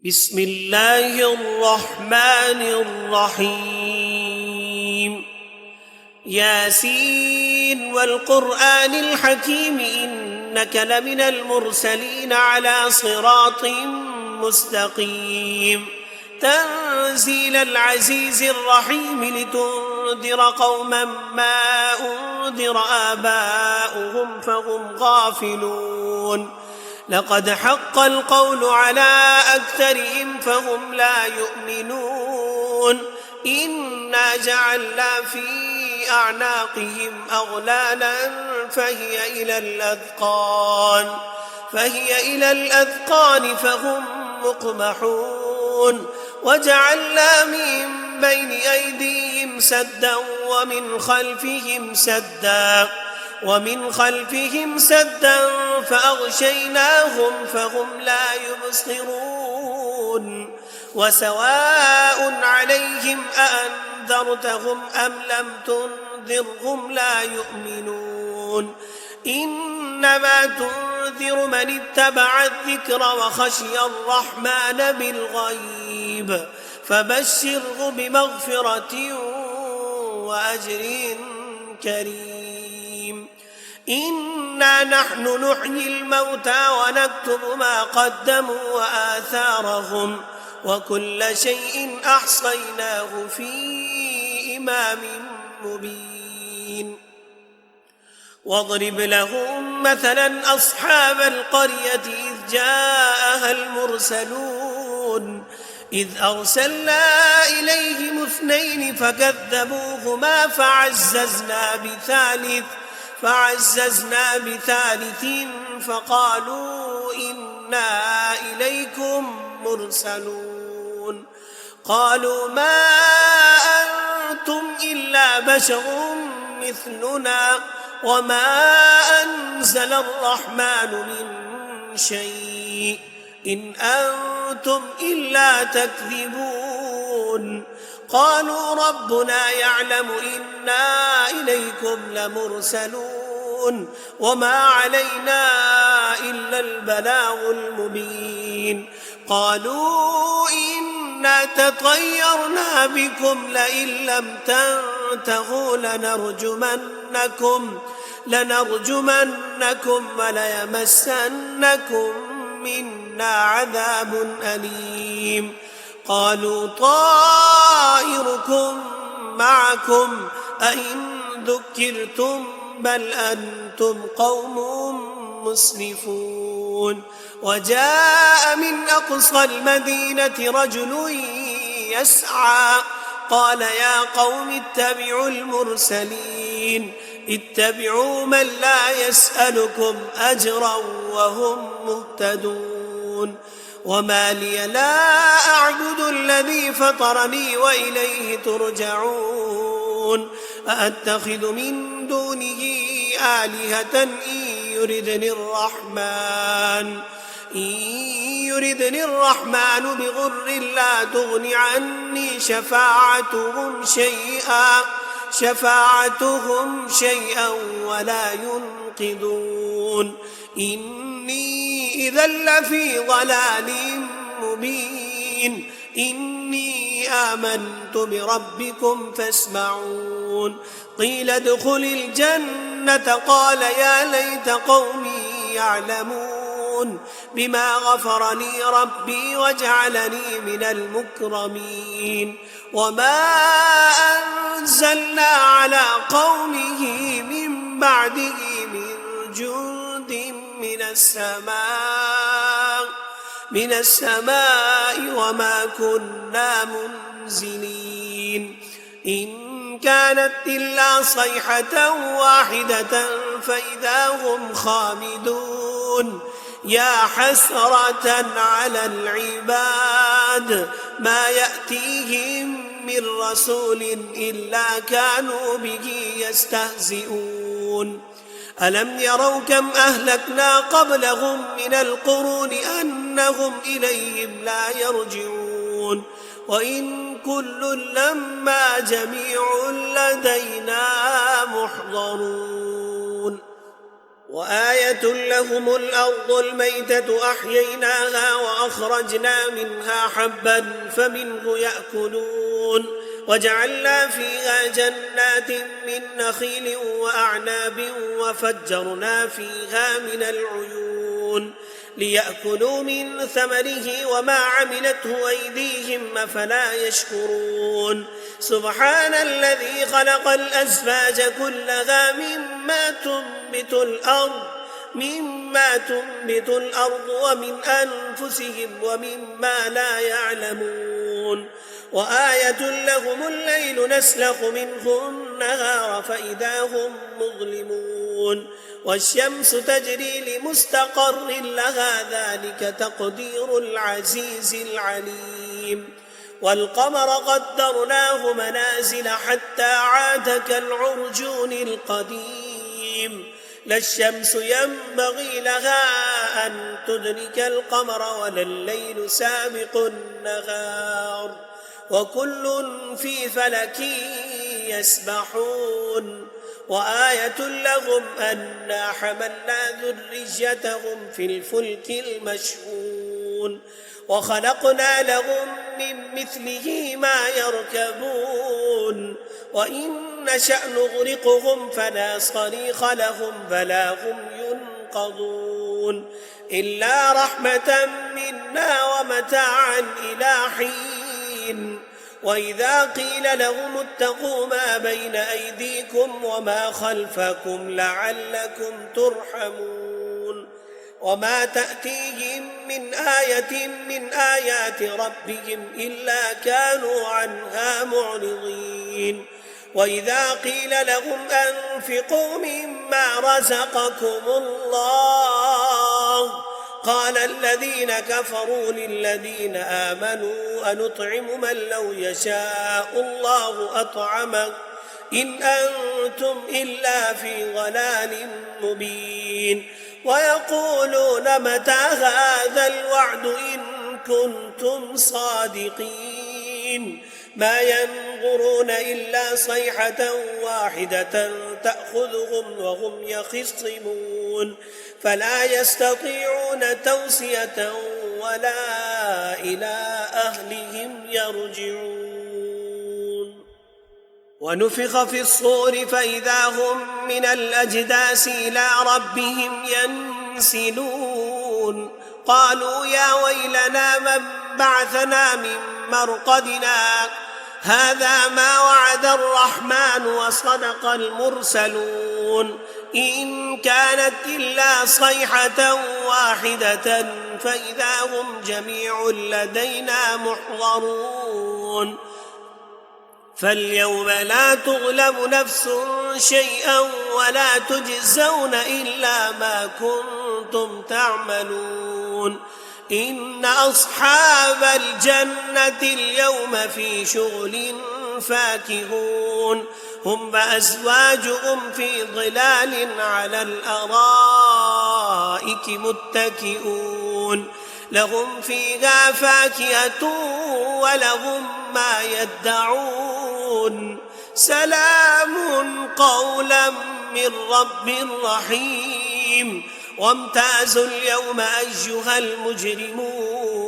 بسم الله الرحمن الرحيم ياسين والقرآن الحكيم إنك لمن المرسلين على صراط مستقيم تنزيل العزيز الرحيم لتنذر قوما ما أنذر آباؤهم فهم غافلون لقد حق القول على أكثرهم فهم لا يؤمنون إنا جعلنا في أعناقهم أغلالا فهي إلى الأذقان فهم مقمحون وجعلنا من بين أيديهم سدا ومن خلفهم سدا فأغشيناهم فهم لا يبصرون وسواء عليهم أأنذرتهم أم لم تنذرهم لا يؤمنون إنما تنذر من اتبع الذكر وخشي الرحمن بالغيب فبشره بمغفرة وأجر كريم إنا نحن نحيي الموتى ونكتب ما قدموا وآثارهم وكل شيء أحصيناه في إمام مبين واضرب لهم مثلا أصحاب القرية إذ جاءها المرسلون إذ أرسلنا إليهم 2 فكذبوهما فعززنا بثالث فقالوا إنا إليكم مرسلون قالوا ما أنتم إلا بشر مثلنا وما أنزل الرحمن من شيء إن أنتم إلا تكذبون قالوا ربنا يعلم إنا إليكم لمرسلون وما علينا إلا البلاغ المبين قالوا إنا تطيرنا بكم لئن لم تنتهوا لنرجمنكم وليمسنكم منا عذاب أليم قالوا طائركم معكم أئن ذكرتم بل أنتم قوم مسرفون وجاء من أقصى المدينة رجل يسعى قال يا قوم اتبعوا المرسلين اتبعوا من لا يسألكم أجرا وهم مهتدون وما لي لا أعبد الذي فطرني وإليه ترجعون أأتخذ من دونه آلهة إن يردني الرحمن بضر لا تغن عني شفاعتهم شيئا ولا ينقذون إني إذا لفي ضلال مبين إني آمنت بربكم فاسمعون قيل ادخل الجنة قال يا ليت قومي يعلمون بما غفر لي ربي وجعلني من المكرمين وما أنزلنا على قومه من بعده من جند من السماء وما كنا منزلين إن كانت إلا صيحة واحدة فإذا هم خامدون يا حسرة على العباد ما يأتيهم من رسول إلا كانوا به يستهزئون ألم يروا كم أهلكنا قبلهم من القرون أنهم إليهم لا يرجعون وإن كل لما جميع لدينا محضرون وآية لهم الأرض الميتة أحييناها وأخرجنا منها حبا فمنه يأكلون وجعلنا فيها جنات من نخيل وأعناب وفجرنا فيها من العيون ليأكلوا من ثمره وما عملته أيديهم أفلا يشكرون سبحان الذي خلق الأزواج كلها مما تنبت الأرض ومن أنفسهم ومما لا يعلمون وآية لهم الليل نسلخ منه النهار فإذا هم مظلمون والشمس تجري لمستقر لها ذلك تقدير العزيز العليم والقمر قدرناه منازل حتى عاد كالعرجون القديم لا الشمس ينبغي لها أن تدرك القمر ولا الليل سابق النهار وكل في فلك يسبحون وآية لهم أنا حملنا ذريتهم في الفلك المشحون وخلقنا لهم من مثله ما يركبون وإن نشأ نغرقهم فلا صريخ لهم فلا هم ينقذون إلا رحمة منا ومتاعا إلى حين وإذا قيل لهم اتقوا ما بين أيديكم وما خلفكم لعلكم ترحمون وما تأتيهم من آية من آيات ربهم إلا كانوا عنها معرضين وإذا قيل لهم أنفقوا مما رزقكم الله قال الذين كفروا للذين آمنوا أنطعم من لو يشاء الله أطعمه إن أنتم إلا في ضلال مبين ويقولون متى هذا الوعد إن كنتم صادقين ما ينظرون إلا صيحة واحدة تأخذهم وهم يخصمون فلا يستطيعون توصية ولا إلى أهلهم يرجعون ونفخ في الصور فإذا هم من الأجداث إلى ربهم ينسلون قالوا يا ويلنا من بعثنا من مرقدنا هذا ما وعد الرحمن وصدق المرسلون إن كانت إلا صيحة واحدة فإذا هم جميع لدينا محضرون فاليوم لا تظلم نفس شيئا ولا تجزون إلا ما كنتم تعملون إن أصحاب الجنة اليوم في شغل فاكهون هم وأزواجهم في ظلال على الأرائك متكئون لهم فيها فاكهة ولهم ما يدعون سلام قولا من رب رحيم وامتازوا اليوم أيها المجرمون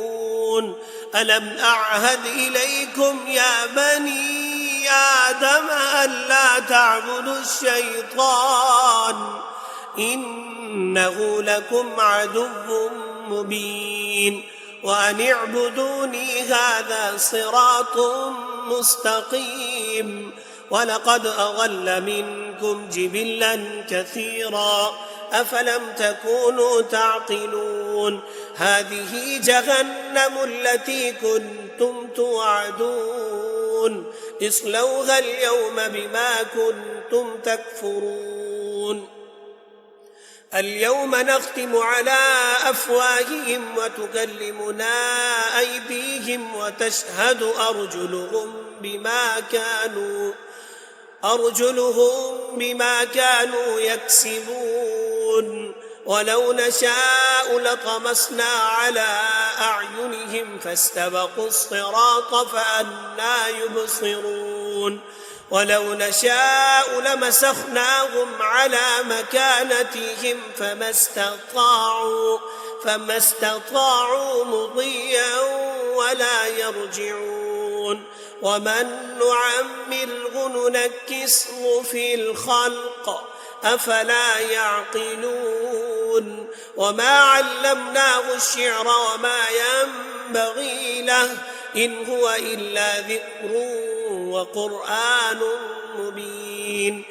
ألم أعهد إليكم يا بني آدم ألا تعبدوا الشيطان إنه لكم عدو مبين وأن اعبدوني هذا صراط مستقيم ولقد أضل منكم جبلا كثيرا أفلم تكونوا تعقلون هذه جهنم التي كنتم توعدون اصلوها اليوم بما كنتم تكفرون اليوم نختم على أفواههم وتكلمنا أيديهم وتشهد أرجلهم بما كانوا يكسبون ولو نشاء لطمسنا على أعينهم فاستبقوا الصراط فأنى يبصرون ولو نشاء لمسخناهم على مكانتهم فما استطاعوا مضيا ولا يرجعون ومن نعمره ننكسه في الخلق أفلا يعقلون وما علمناه الشعر وما ينبغي له إن هو إلا ذكر وقرآن مبين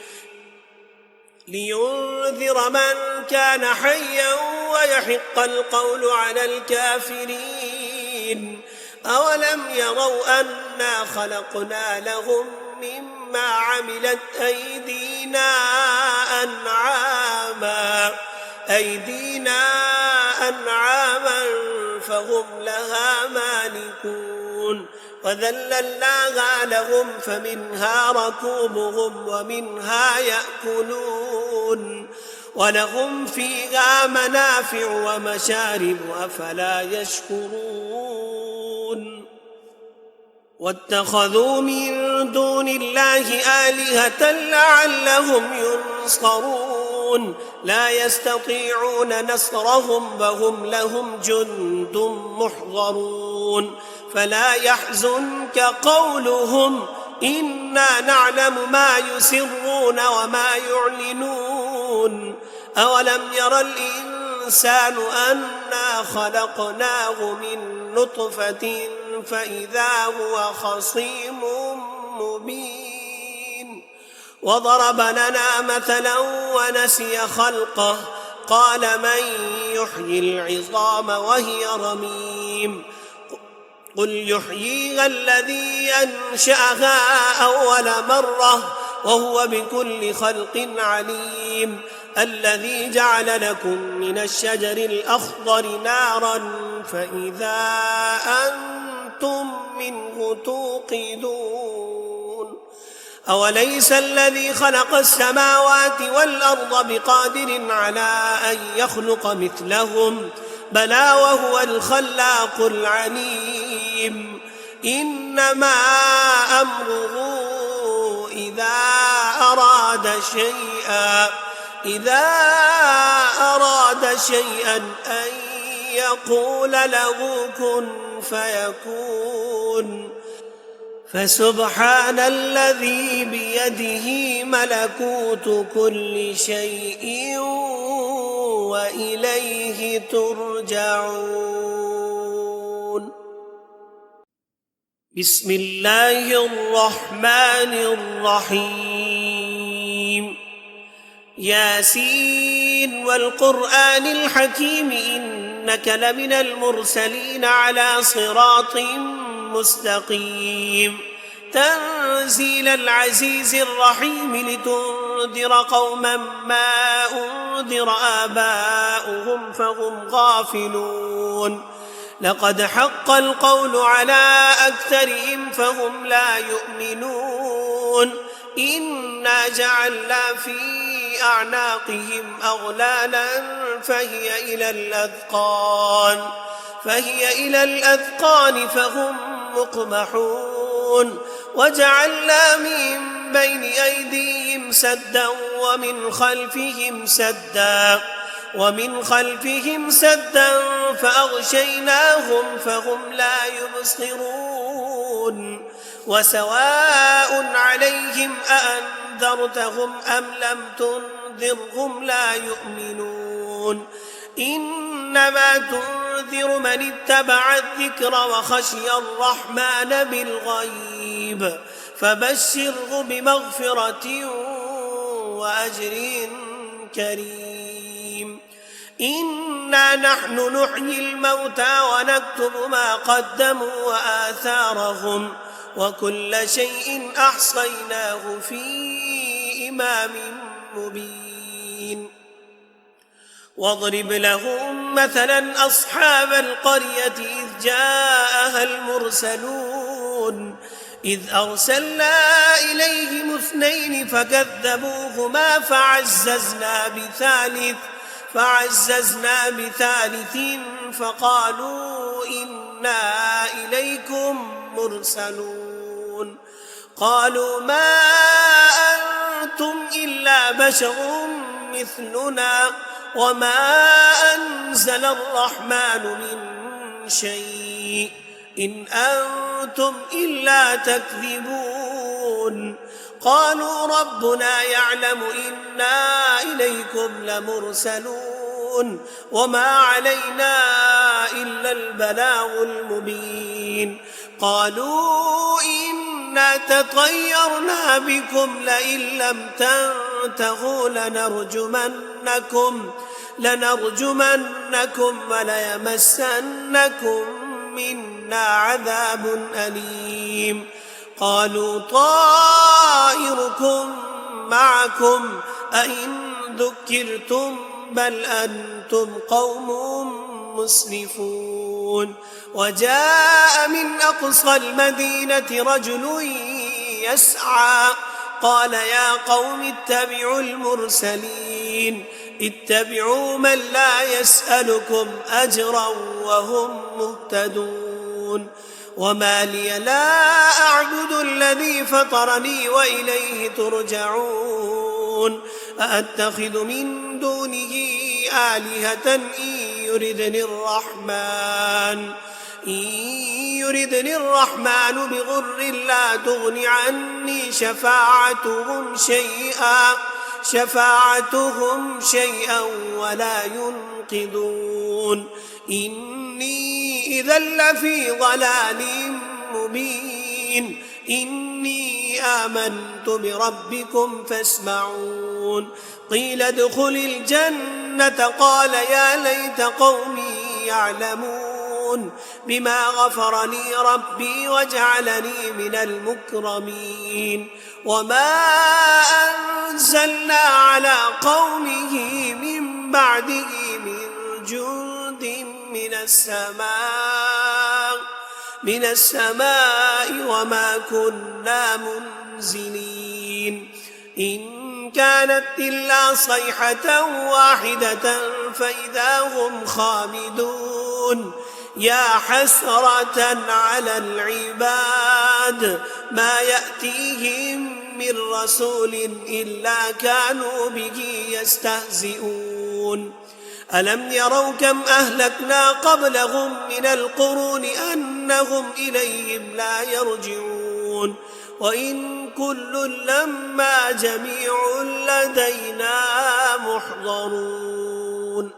لينذر من كان حيا ويحق القول على الكافرين أولم يروا أنا خلقنا لهم مما عملت أيدينا أنعاما فهم لها مالكون وذللناها لهم فمنها ركوبهم ومنها يأكلون ولهم فيها منافع ومشارب أفلا يشكرون واتخذوا من دون الله آلهة لعلهم ينصرون لا يستطيعون نصرهم وهم لهم جند محضرون فلا يحزنك قولهم إنا نعلم ما يسرون وما يعلنون أولم ير الإنسان أنا خلقناه من نطفة فإذا هو خصيم مبين وضرب لنا مثلا ونسي خلقه قال من يحيي العظام وهي رميم قل يحييها الذي أنشأها أول مرة وهو بكل خلق عليم الذي جعل لكم من الشجر الأخضر نارا فإذا أنتم منه توقدون أوليس الذي خلق السماوات والأرض بقادر على أن يخلق مثلهم بلى وهو الخلاق العليم إنما أمره إذا أراد شيئا أن يقول له كن فيكون فسبحان الذي بيده ملكوت كل شيء وإليه ترجعون بسم الله الرحمن الرحيم ياسين والقرآن الحكيم إنك لمن المرسلين على صراط مستقيم تنزيل العزيز الرحيم لتنذر قوما ما أنذر آباؤهم فهم غافلون لقد حق القول على أكثرهم فهم لا يؤمنون إنا جعلنا في أعناقهم أغلالا فهي إلى الأذقان فهم مقمحون وجعلنا من بين أيديهم سدا ومن خلفهم سدا فأغشيناهم فهم لا يبصرون وسواء عليهم أأنذرتهم أم لم تنذرهم لا يؤمنون إنما تنذر من اتبع الذكر وخشي الرحمن بالغيب فبشره بمغفرة وأجر كريم إنا نحن نحيي الموتى ونكتب ما قدموا وآثارهم وكل شيء أحصيناه في إمام مبين واضرب لهم مثلا أصحاب القرية إذ جاءها المرسلون إذ أرسلنا إليهم 2 فكذبوهما فعززنا بثالث فقالوا إنا إليكم مرسلون قالوا ما أنتم إلا بشر مثلنا وما أنزل الرحمن من شيء إن أنتم إلا تكذبون قالوا ربنا يعلم إنا إليكم لمرسلون وما علينا إلا البلاغ المبين قالوا إنا تطيرنا بكم لئن لم تنتهوا لنرجمنكم وليمسنكم منا عذاب أليم قالوا طائركم معكم أئن ذكرتم بل أنتم قوم مسرفون وجاء من أقصى المدينة رجل يسعى قال يا قوم اتبعوا المرسلين اتبعوا من لا يسألكم أجرا وهم مهتدون وما لي لا أعبد الذي فطرني وإليه ترجعون أأتخذ من دونه آلهة إن يردني الرحمن بضر لا تغن عني شفاعتهم شيئا ولا ينقذون إني إذا لفي ضلال مبين إني آمنت بربكم فاسمعون قيل ادخل الجنة قال يا ليت قومي يعلمون بما غفر لي ربي وجعلني من المكرمين وما أنزلنا على قومه من بعده من جند من السماء وما كنا منزلين إن كانت إلا صيحة واحدة فإذا هم خامدون يا حسرة على العباد ما يأتيهم من رسول إلا كانوا به يستهزئون ألم يروا كم أهلكنا قبلهم من القرون أنهم إليهم لا يرجعون وإن كل لما جميع لدينا محضرون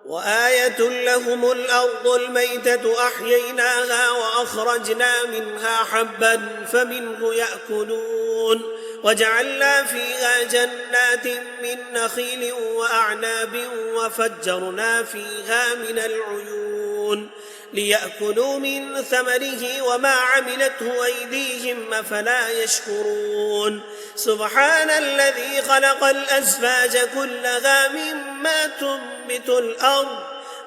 وآية لهم الأرض الميتة أحييناها وأخرجنا منها حبا فمنه يأكلون وجعلنا فيها جنات من نخيل وأعناب وفجرنا فيها من العيون ليأكلوا من ثمره وما عملته أيديهم أفلا يشكرون سبحان الذي خلق الأزواج كلها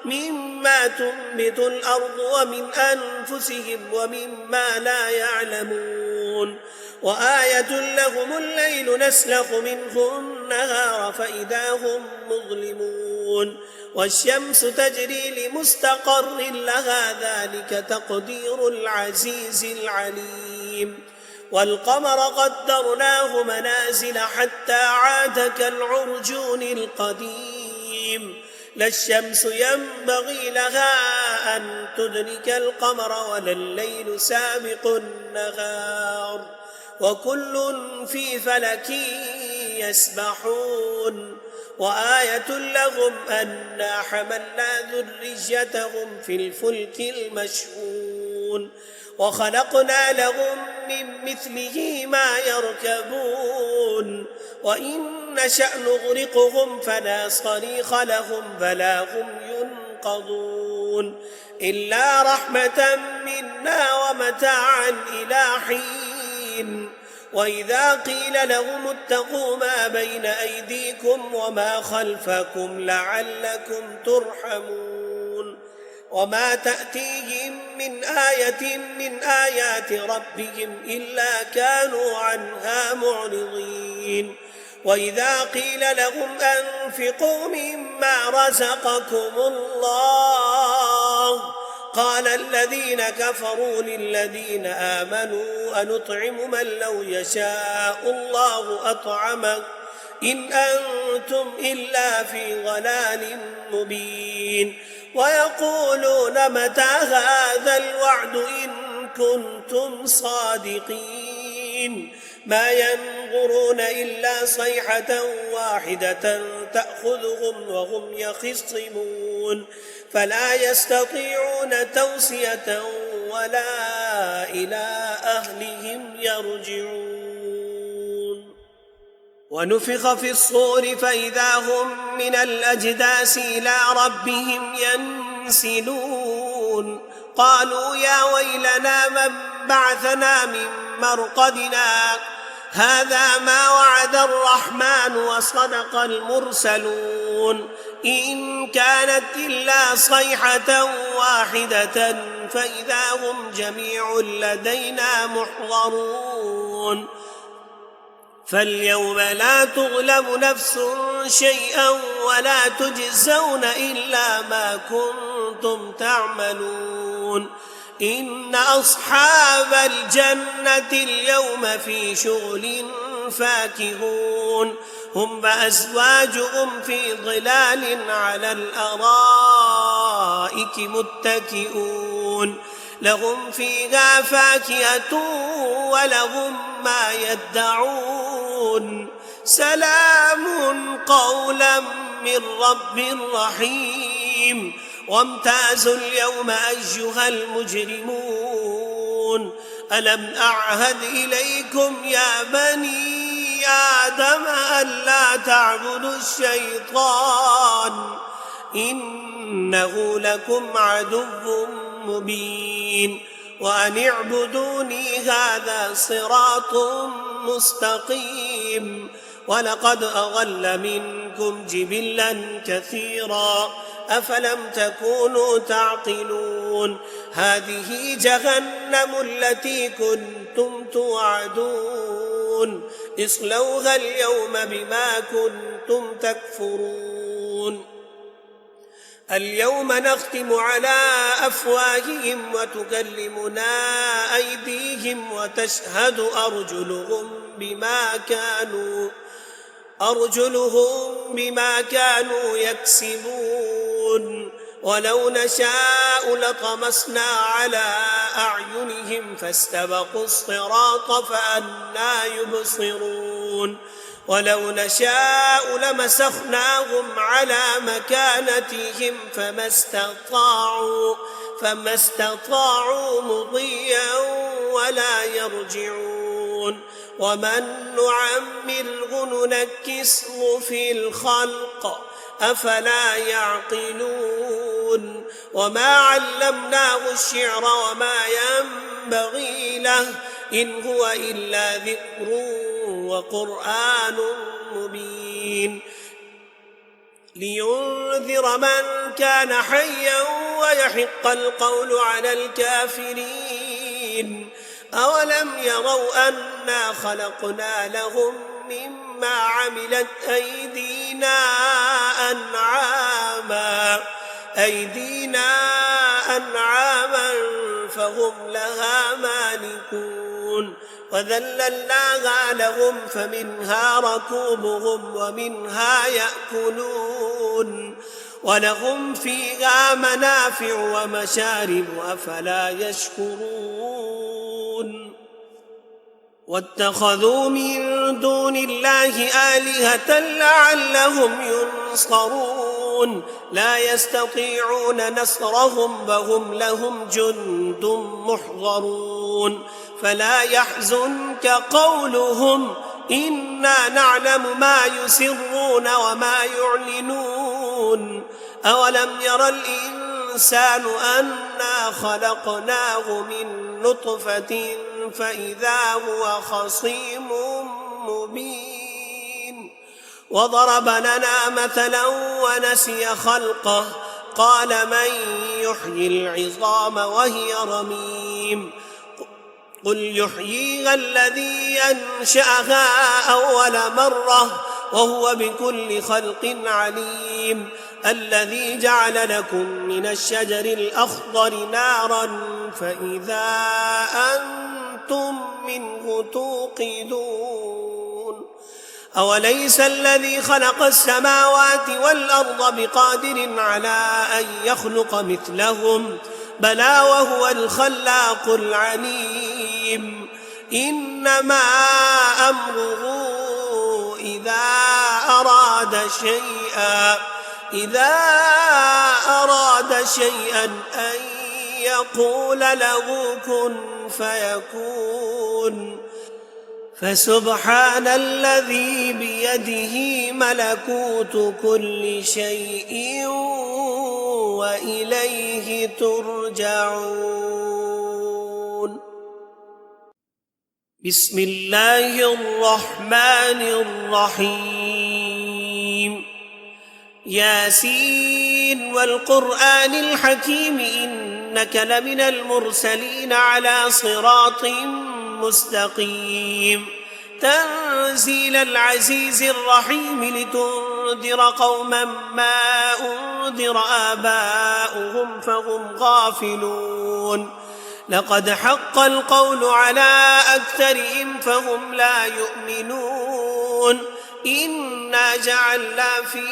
مما تنبت الأرض ومن أنفسهم ومما لا يعلمون وآية لهم الليل نسلخ منه النهار فإذا هم مظلمون والشمس تجري لمستقر لها ذلك تقدير العزيز العليم والقمر قدرناه منازل حتى عاد كالعرجون القديم لا الشمس ينبغي لها أن تدرك القمر ولا الليل سابق النهار وكل في فلك يسبحون وآية لهم أنا حملنا ذريتهم في الفلك المشحون وخلقنا لهم من مثله ما يركبون وإن نشأ نغرقهم فلا صريخ لهم فلا هم ينقذون إلا رحمة منا ومتاعا إلى حين وإذا قيل لهم اتقوا ما بين أيديكم وما خلفكم لعلكم ترحمون وما تأتيهم من آية من آيات ربهم إلا كانوا عنها معرضين وإذا قيل لهم أنفقوا مما رزقكم الله قال الذين كفروا للذين آمنوا أنطعم من لو يشاء الله أطعمه إن أنتم إلا في ضلال مبين ويقولون متى هذا الوعد إن كنتم صادقين ما ينظرون إلا صيحة واحدة تأخذهم وهم يخصمون فلا يستطيعون توصية ولا إلى أهلهم يرجعون ونفخ في الصور فإذا هم من الأجداث إلى ربهم ينسلون قالوا يا ويلنا من بعثنا من مرقدنا هذا ما وعد الرحمن وصدق المرسلون إن كانت إلا صيحة واحدة فإذا هم جميع لدينا محضرون فاليوم لا تظلم نفس شيئا ولا تجزون إلا ما كنتم تعملون إن أصحاب الجنة اليوم في شغل فاكهون هم وأزواجهم في ظلال على الأرائك متكئون لهم فيها فاكهة ولهم ما يدعون سلام قولا من رب رحيم وامتازوا اليوم أيها المجرمون ألم أعهد إليكم يا بني آدم ألا تعبدوا الشيطان إنه لكم عدو مبين وأن اعبدوني هذا صراط مستقيم ولقد أضل منكم جبلا كثيرا أفلم تكونوا تعقلون هذه جهنم التي كنتم توعدون اصلوها اليوم بما كنتم تكفرون اليوم نختم على أفواههم وتكلمنا أيديهم وتشهد أرجلهم بما كانوا يكسبون ولو نشاء لطمسنا على أعينهم فاستبقوا الصراط فأنى يبصرون ولو نشاء لمسخناهم على مكانتهم فما استطاعوا مضيا ولا يرجعون ومن نعمره ننكسه في الخلق أفلا يعقلون وما علمناه الشعر وما ينبغي له إن هو إلا ذكر وقرآن مبين لينذر من كان حيا ويحق القول على الكافرين أولم يروا أنا خلقنا لهم مما عملت أنعاما فهم لها مالكون وذللناها لهم فمنها ركوبهم ومنها يأكلون ولهم فيها منافع ومشارب أفلا يشكرون واتخذوا من دون الله آلهة لعلهم ينصرون لا يستطيعون نصرهم وهم لهم جند محضرون فلا يحزنك قولهم إنا نعلم ما يسرون وما يعلنون أولم ير الإنسان أنا خلقناه من نطفة فإذا هو خصيم مبين وضرب لنا مثلا ونسي خلقه قال من يحيي العظام وهي رميم قل يحييها الذي أنشأها أول مرة وهو بكل خلق عليم الذي جعل لكم من الشجر الأخضر نارا فإذا أنتم منه توقدون أوليس الذي خلق السماوات والأرض بقادر على أن يخلق مثلهم بلى وهو الخلاق العليم إنما أمره إذا أراد شيئا أن يقول له كن فيكون فسبحان الذي بيده ملكوت كل شيء وإليه ترجعون بسم الله الرحمن الرحيم ياسين والقرآن الحكيم إنك لمن المرسلين على صراط مستقيم تنزيل العزيز الرحيم لتنذر قوما ما أنذر آباؤهم فهم غافلون لقد حق القول على أكثرهم فهم لا يؤمنون إنا جعلنا في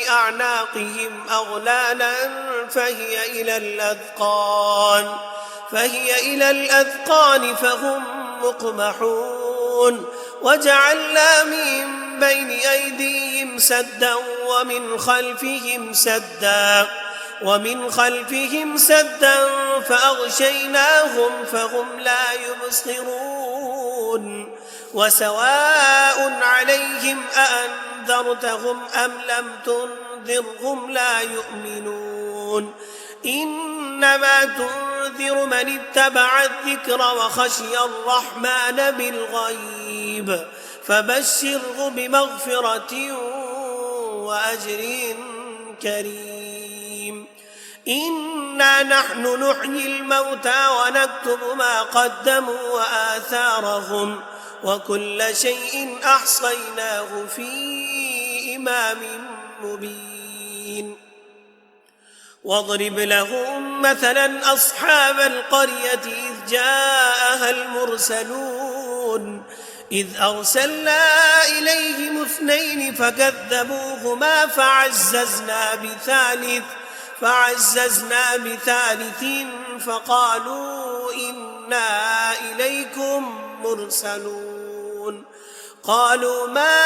أعناقهم أغلالا فهي إلى الأذقان فهم مقمحون وجعلنا من بين أيديهم سدا ومن خلفهم سدا فأغشيناهم فهم لا يبصرون وسواء عليهم أأنذرتهم أم لم تنذرهم لا يؤمنون إنما تنذر من اتبع الذكر وخشي الرحمن بالغيب فبشره بمغفرة وأجر كريم إنا نحن نحيي الموتى ونكتب ما قدموا وآثارهم وكل شيء أحصيناه في إمام مبين واضرب لهم مثلا أصحاب القرية إذ جاءها المرسلون إذ أرسلنا إليهم 2 فكذبوهما فعززنا بثالث فقالوا إنا إليكم مرسلون قالوا ما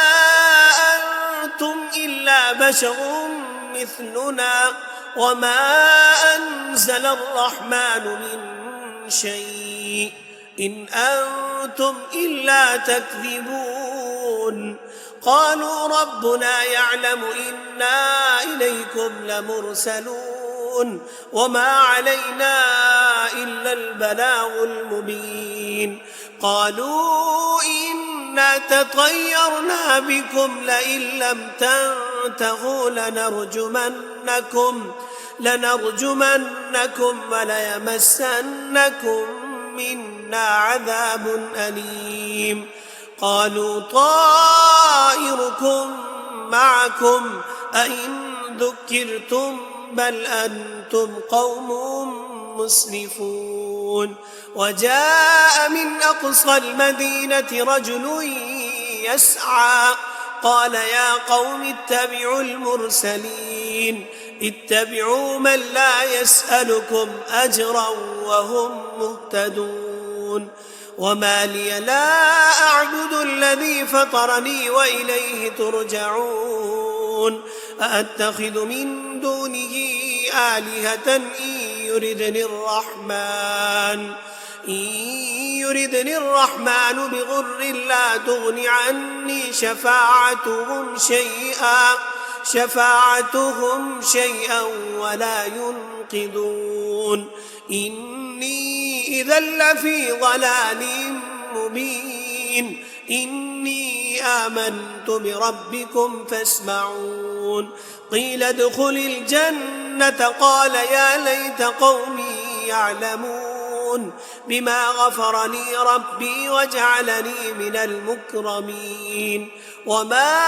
أنتم إلا بشر مثلنا وما أنزل الرحمن من شيء إن أنتم إلا تكذبون قالوا ربنا يعلم إنا إليكم لمرسلون وما علينا إلا البلاغ المبين قالوا إنا تطيرنا بكم لئن لم تنتهوا لنرجمنكم وليمسنكم منا عذاب أليم قالوا طائركم معكم أئن ذكرتم بل أنتم قوم مسرفون وجاء من أقصى المدينة رجل يسعى قال يا قوم اتبعوا المرسلين اتبعوا من لا يسألكم أجرا وهم مهتدون وما لي لا أعبد الذي فطرني وإليه ترجعون أأتخذ من دونه آلهة إن يردني الرحمن بضر لا تغن عني شفاعتهم شيئا ولا ينقذون إني إذا لفي ضلال مبين إني آمنت بربكم فاسمعون قيل ادخل الجنة قال يا ليت قومي يعلمون بما غفر لي ربي وجعلني من المكرمين وما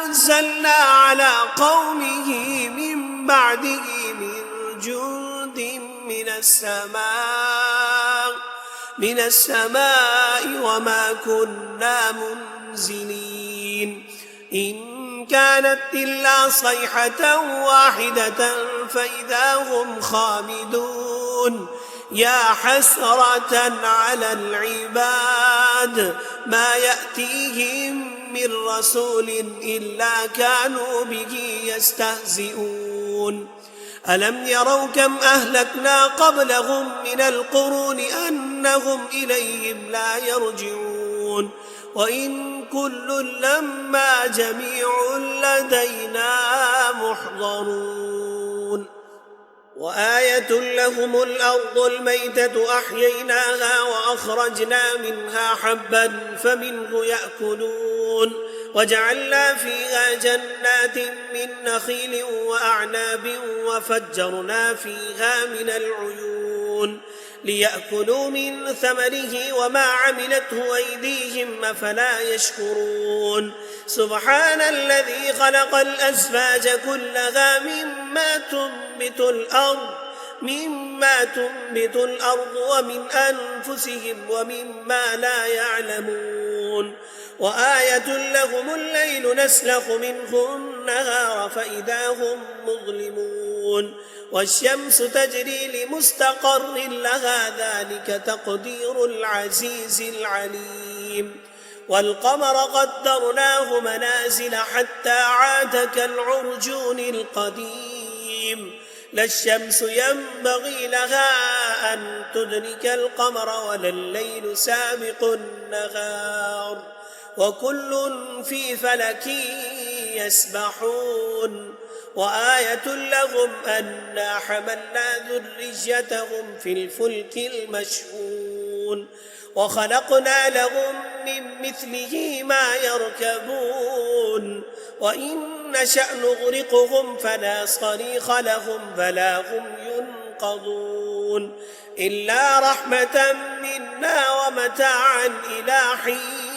أنزلنا على قومه من بعده من جند من السماء وما كنا منزلين إن كانت إلا صيحة واحدة فإذا هم خامدون يا حسرة على العباد ما يأتيهم من رسول إلا كانوا به يستهزئون ألم يروا كم أهلكنا قبلهم من القرون أنهم إليهم لا يرجعون وإن كل لما جميع لدينا محضرون وآية لهم الأرض الميتة أحييناها وأخرجنا منها حبا فمنه يأكلون وجعلنا فيها جنات من نخيل وأعناب وفجرنا فيها من العيون ليأكلوا من ثمره وما عملته أيديهم أفلا يشكرون سبحان الذي خلق الأزواج كلها مما تنبت الأرض ومن أنفسهم ومما لا يعلمون وآية لهم الليل نسلخ منه النهار فإذا هم مظلمون والشمس تجري لمستقر لها ذلك تقدير العزيز العليم والقمر قدرناه منازل حتى عاد كالعرجون القديم لا الشمس ينبغي لها أن تدرك القمر ولا الليل سابق النهار وكل في فلك يسبحون وآية لهم أنا حملنا ذريتهم في الفلك المشحون وخلقنا لهم من مثله ما يركبون وإن نشأ نغرقهم فلا صريخ لهم فلا هم ينقذون إلا رحمة منا ومتاعا إلى حين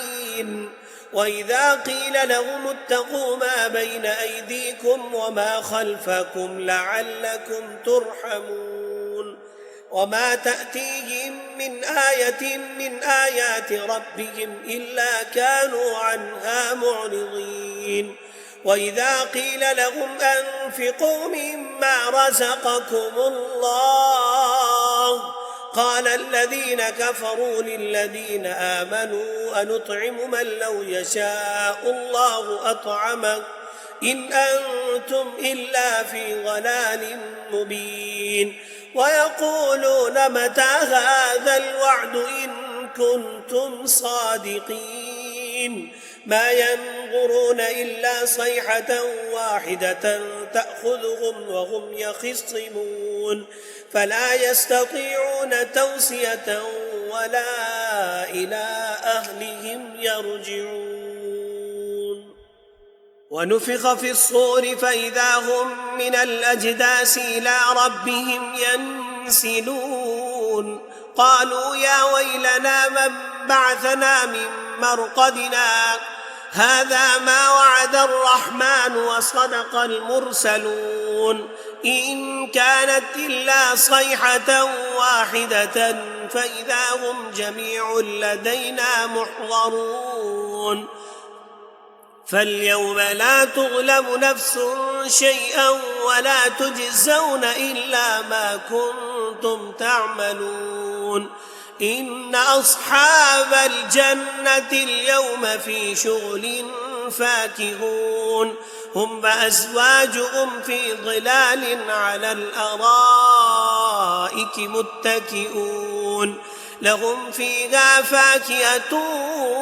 وإذا قيل لهم اتقوا ما بين أيديكم وما خلفكم لعلكم ترحمون وما تأتيهم من آية من آيات ربهم إلا كانوا عنها معرضين وإذا قيل لهم أنفقوا مما رزقكم الله قال الذين كفروا للذين آمنوا أنطعم من لو يشاء الله أطعمه إن أنتم إلا في ضلال مبين ويقولون متى هذا الوعد إن كنتم صادقين ما ينظرون إلا صيحة واحدة تأخذهم وهم يخصمون فلا يستطيعون توصية ولا إلى أهلهم يرجعون ونفخ في الصور فإذا هم من الأجداث إلى ربهم ينسلون قالوا يا ويلنا من بعثنا من مرقدنا هذا ما وعد الرحمن وصدق المرسلون إن كانت إلا صيحة واحدة فإذا هم جميع لدينا محضرون فاليوم لا تظلم نفس شيئا ولا تجزون إلا ما كنتم تعملون إن أصحاب الجنة اليوم في شغل فاكهون هم وأزواجهم في ظلال على الأرائك متكئون لهم فيها فاكهة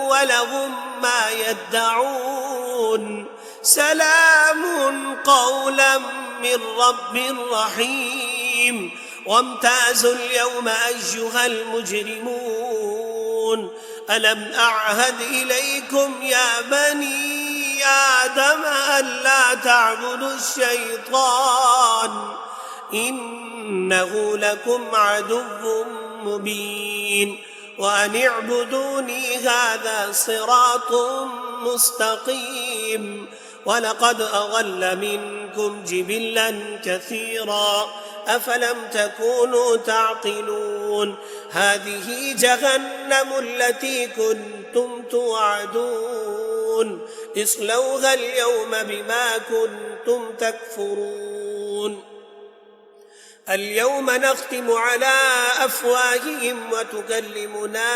ولهم ما يدعون سلام قولا من رب رحيم وامتازوا اليوم أيها المجرمون ألم أعهد إليكم يا بني آدم ألا تعبدوا الشيطان إنه لكم عدو مبين وأن اعبدوني هذا صراط مستقيم ولقد أضل منكم جبلا كثيرا أفلم تكونوا تعقلون هذه جهنم التي كنتم توعدون اصلوها اليوم بما كنتم تكفرون اليوم نختم على أفواههم وتكلمنا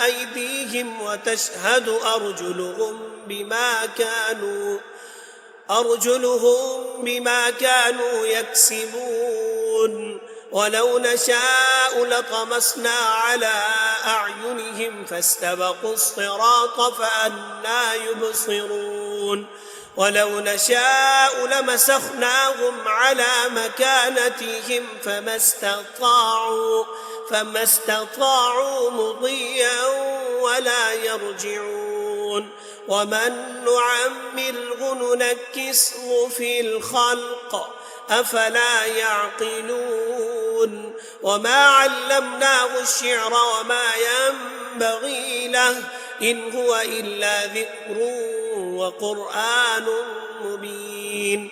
أيديهم وتشهد أرجلهم بما كانوا يكسبون ولو نشاء لطمسنا على أعينهم فاستبقوا الصراط فأنى يبصرون ولو نشاء لمسخناهم على مكانتهم فما استطاعوا مضيا ولا يرجعون ومن نعمره ننكسه في الخلق أفلا يعقلون وما علمناه الشعر وما ينبغي له إن هو إلا ذكر وقرآن مبين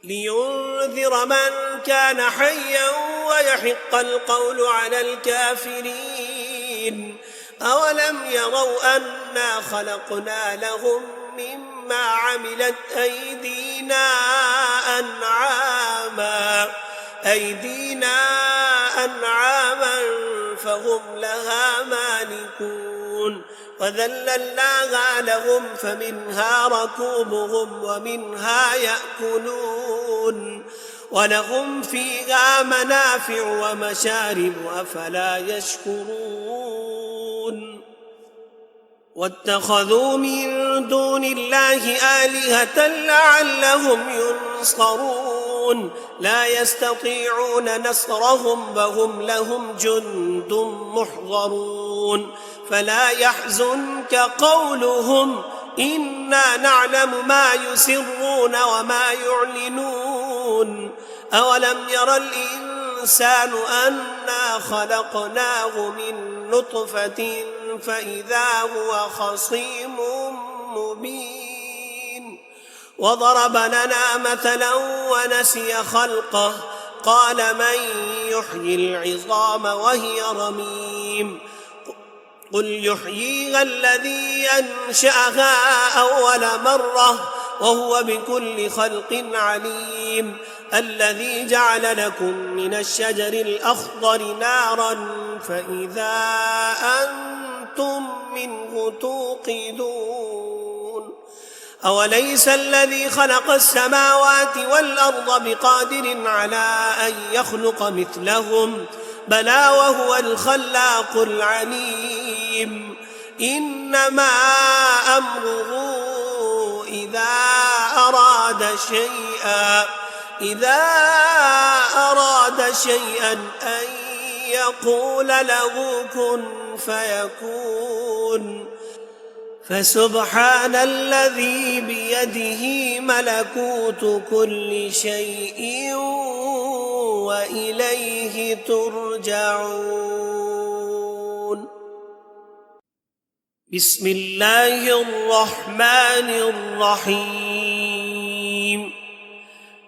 لينذر من كان حيا ويحق القول على الكافرين أولم يروا أنا خلقنا لهم مما عملت أيدينا أنعاما فهم لها مالكون وذللناها لهم فمنها ركوبهم ومنها يأكلون ولهم فيها منافع ومشارب أفلا يشكرون واتخذوا من دون الله آلهة لعلهم ينصرون لا يستطيعون نصرهم وهم لهم جند محضرون فلا يحزنك قولهم إنا نعلم ما يسرون وما يعلنون أولم ير الإنسان أنا خلقناه من نطفة فإذا هو خصيم مبين وضرب لنا مثلا ونسي خلقه قال من يحيي العظام وهي رميم قل يحييها الذي أنشأها أول مرة وهو بكل خلق عليم الذي جعل لكم من الشجر الأخضر نارا فإذا أنتم منه توقدون أوليس الذي خلق السماوات والأرض بقادر على أن يخلق مثلهم بلى وهو الخلاق العليم إنما أمره إذا أراد شيئا أن يقول له كن فيكون فسبحان الذي بيده ملكوت كل شيء وإليه ترجعون بسم الله الرحمن الرحيم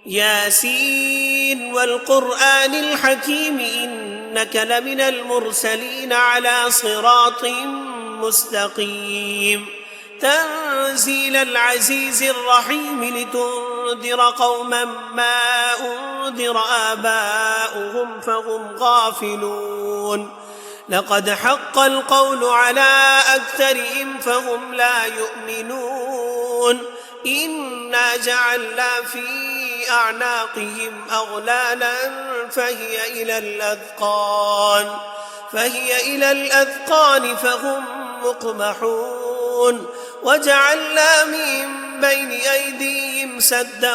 ياسين والقرآن الحكيم إنك لمن المرسلين على صراط مستقيم تنزيل العزيز الرحيم لتنذر قوما ما أنذر آباؤهم فهم غافلون لقد حق القول على أكثرهم فهم لا يؤمنون إنا جعلنا في أعناقهم أغلالا فهي إلى الأذقان فهم مقمحون وجعلنا من بين أيديهم سدا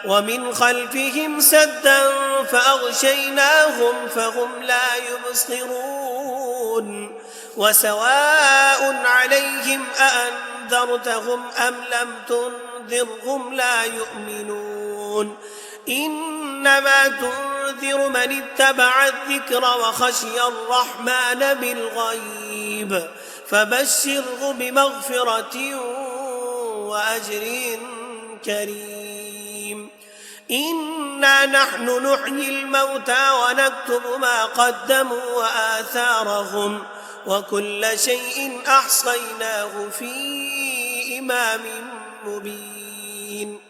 ومن خلفهم سدا فأغشيناهم فهم لا يبصرون وسواء عليهم أأنذرتهم أم لم تنذرهم لا يؤمنون يعلمون إنما تنذر من اتبع الذكر وخشي الرحمن بالغيب فبشره بمغفرة وأجر كريم إنا نحن نحيي الموتى ونكتب ما قدموا وآثارهم وكل شيء أحصيناه في إمام مبين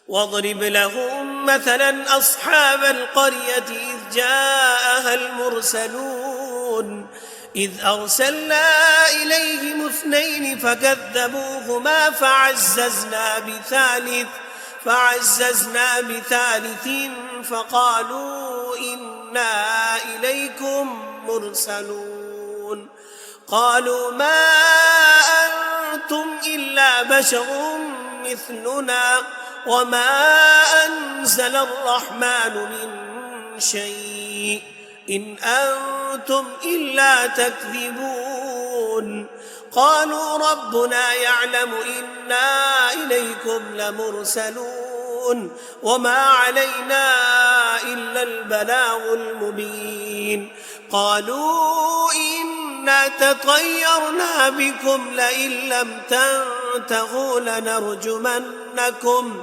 واضرب لهم مثلا أصحاب القرية إذ جاءها المرسلون إذ أرسلنا إليهم اثنين فكذبوهما فعززنا بثالث فقالوا إنا إليكم مرسلون قالوا ما أنتم إلا بشر مثلنا وما أنزل الرحمن من شيء إن أنتم إلا تكذبون قالوا ربنا يعلم إنا إليكم لمرسلون وما علينا إلا البلاغ المبين قالوا إنا تطيرنا بكم لئن لم تنتهوا لنرجمنكم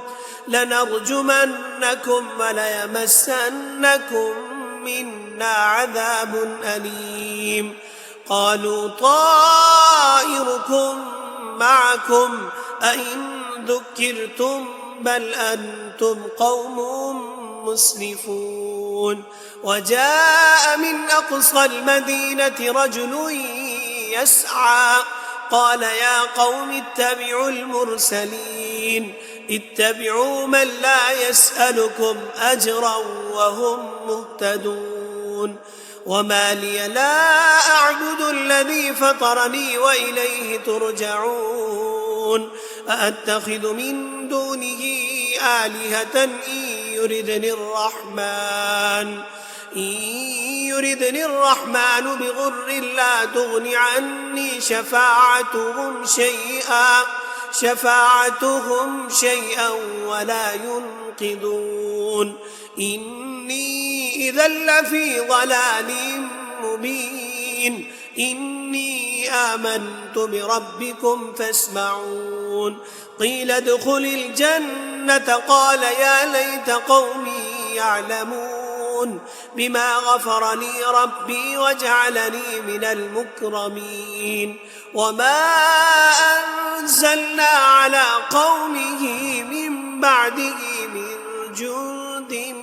وليمسنكم منا عذاب أليم قالوا طائركم معكم أئن ذكرتم بل أنتم قوم مسرفون وجاء من أقصى المدينة رجل يسعى قال يا قوم اتبعوا المرسلين اتبعوا من لا يسألكم أجرا وهم مهتدون وما لي لا أعبد الذي فطرني وإليه ترجعون أأتخذ من دونه آلهة إن يردني الرحمن بغر لا تغن عني شفاعتهم شيئا ولا ينقذون إني إذا لفي ضلال مبين إني آمنت بربكم فاسمعون قيل ادخل الجنة قال يا ليت قومي يعلمون بما غفر لي ربي وجعلني من المكرمين وما أنزلنا على قومه من بعده من جند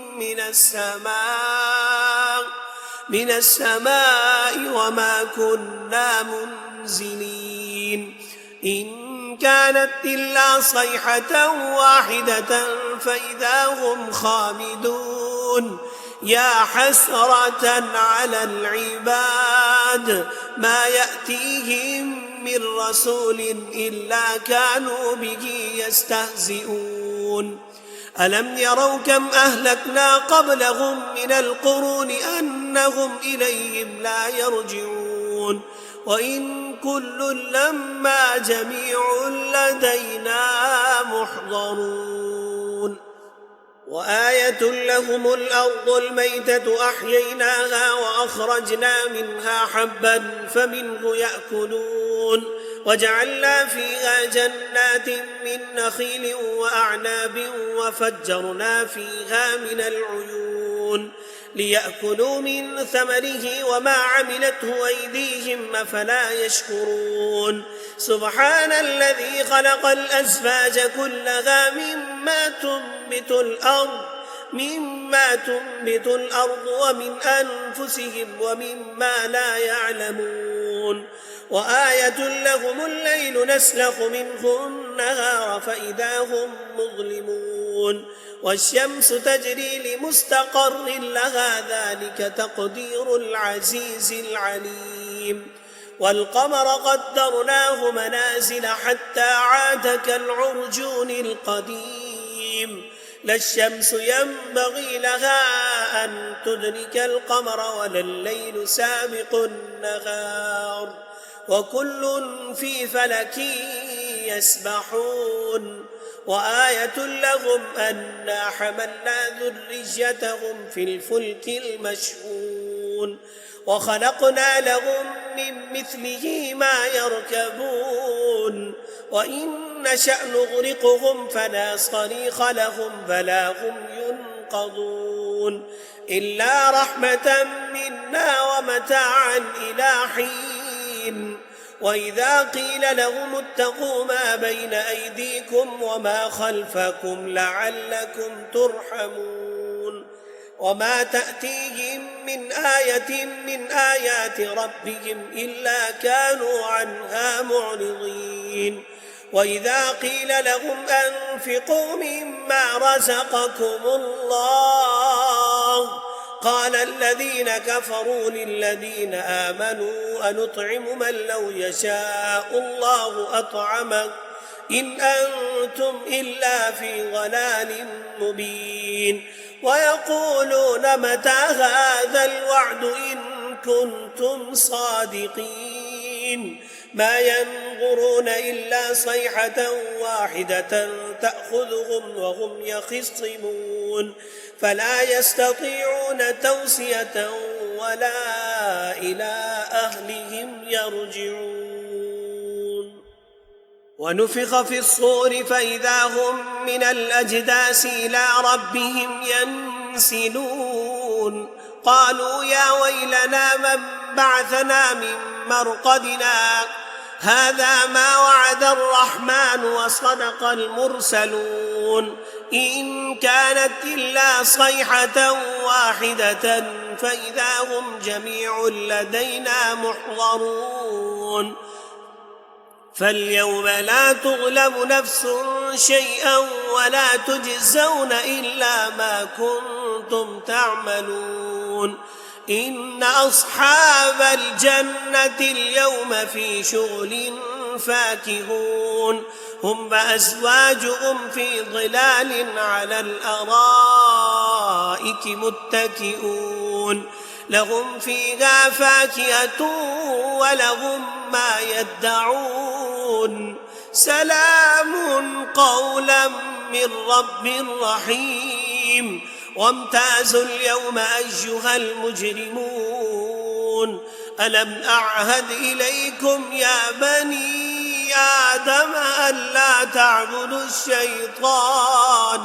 من السماء وما كنا منزلين إن كانت إلا صيحة واحدة فإذا هم خامدون يا حسرة على العباد ما يأتيهم من رسول إلا كانوا به يستهزئون ألم يروا كم أهلكنا قبلهم من القرون أنهم إليهم لا يرجعون وإن كل لما جميع لدينا محضرون وآية لهم الأرض الميتة أحييناها وأخرجنا منها حبا فمنه يأكلون وجعلنا فيها جنات من نخيل وأعناب وفجرنا فيها من العيون ليأكلوا من ثمره وما عملته أيديهم أفلا يشكرون سبحان الذي خلق الأزواج كلها مما تنبت الأرض ومن أنفسهم ومما لا يعلمون وآية لهم الليل نسلخ منه النهار فإذا هم مظلمون والشمس تجري لمستقر لها ذلك تقدير العزيز العليم والقمر قدرناه منازل حتى عاد كالعرجون القديم لا الشمس ينبغي لها أن تدرك القمر ولا الليل سابق النهار وكل في فلك يسبحون وآية لهم أنا حملنا ذريتهم في الفلك المشحون وخلقنا لهم من مثله ما يركبون وإن نشأ نغرقهم فلا صريخ لهم فلا هم ينقذون إلا رحمة منا ومتاعا إلى حين وإذا قيل لهم اتقوا ما بين أيديكم وما خلفكم لعلكم ترحمون وما تأتيهم من آية من آيات ربهم إلا كانوا عنها معرضين وإذا قيل لهم أنفقوا مما رزقكم الله قال الذين كفروا للذين آمنوا أنطعم من لو يشاء الله أطعمه إن أنتم إلا في ضلال مبين ويقولون متى هذا الوعد إن كنتم صادقين ما ينظرون إلا صيحة واحدة تأخذهم وهم يخصمون فلا يستطيعون توصية ولا إلى أهلهم يرجعون ونفخ في الصور فإذا هم من الأجداث إلى ربهم ينسلون قالوا يا ويلنا من بعثنا من مرقدنا هذا ما وعد الرحمن وصدق المرسلون إن كانت إلا صيحة واحدة فإذا هم جميع لدينا محضرون فاليوم لا تظلم نفس شيئا ولا تجزون إلا ما كنتم تعملون إن أصحاب الجنة اليوم في شغل فاكهون هم وأزواجهم في ظلال على الأرائك متكئون لهم فيها فاكهة ولهم ما يدعون سلام قولا من رب رحيم وامتازوا اليوم أيها المجرمون ألم أعهد إليكم يا بني آدم ألا تعبدوا الشيطان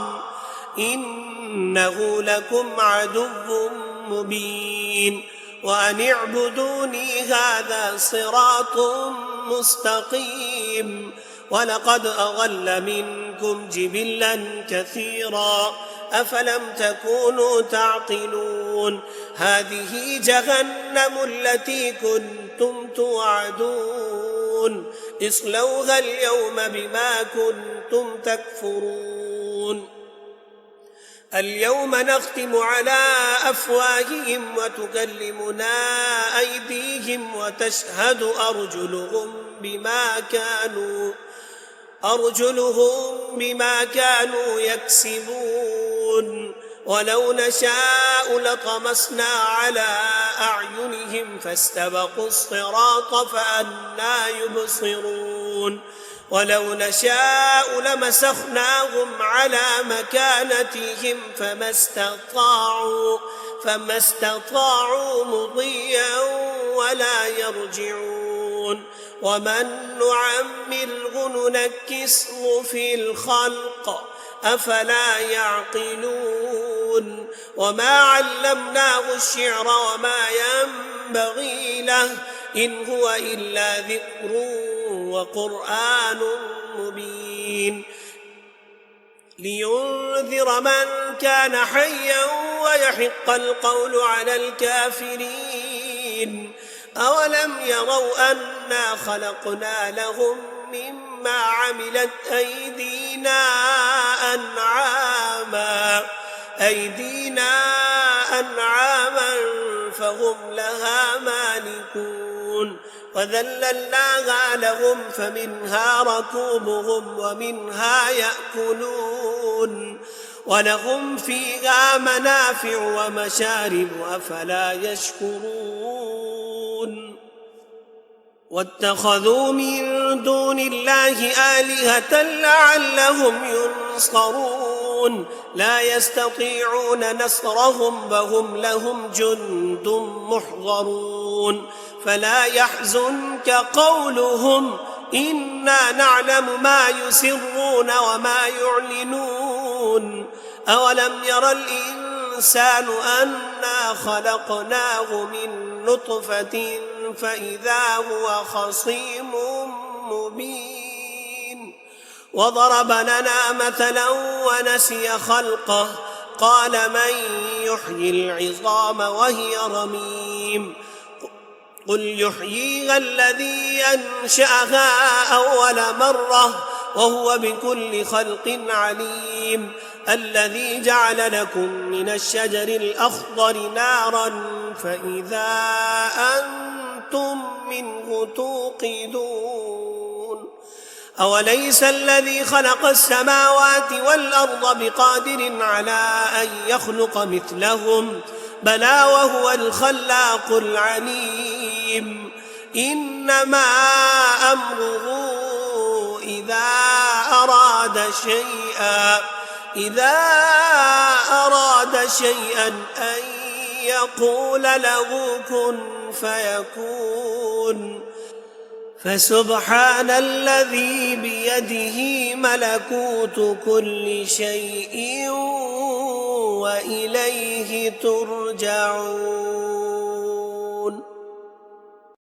إنه لكم عدو مبين وأن اعبدوني هذا صراط مستقيم ولقد أضل منكم جبلا كثيرا أفلم تكونوا تعقلون هذه جهنم التي كنتم توعدون اصلوها اليوم بما كنتم تكفرون اليوم نختم على أفواههم وتكلمنا أيديهم وتشهد أرجلهم بما كانوا يكسبون ولو نشاء لطمسنا على أعينهم فاستبقوا الصراط فأنى يبصرون ولو نشاء لمسخناهم على مكانتهم فما استطاعوا مضيا ولا يرجعون ومن نعمره ننكسه في الخلق أفلا يعقلون وما علمناه الشعر وما ينبغي له إن هو إلا ذكر وقرآن مبين لينذر من كان حيا ويحق القول على الكافرين أولم يروا أنا خلقنا لهم مما عملت أنعاما فهم لها مالكون وذللناها لهم فمنها ركوبهم ومنها يأكلون ولهم فيها منافع ومشارب أفلا يشكرون واتخذوا من دون الله آلهة لعلهم ينصرون لا يستطيعون نصرهم وهم لهم جند محضرون فلا يحزنك قولهم إنا نعلم ما يسرون وما يعلنون أولم ير الإنسان أنا خلقناه من نطفة فإذا هو خصيم مبين وضرب لنا مثلا ونسي خلقه قال من يحيي العظام وهي رميم قل يحييها الذي أنشأها أول مرة وهو بكل خلق عليم الذي جعل لكم من الشجر الأخضر نارا فإذا أنتم منه توقدون أوليس الذي خلق السماوات والأرض بقادر على أن يخلق مثلهم بلى وهو الخلاق العليم إنما أمره إذا أراد شيئا أن يقول له كن فيكون فسبحان الذي بيده ملكوت كل شيء وإليه ترجعون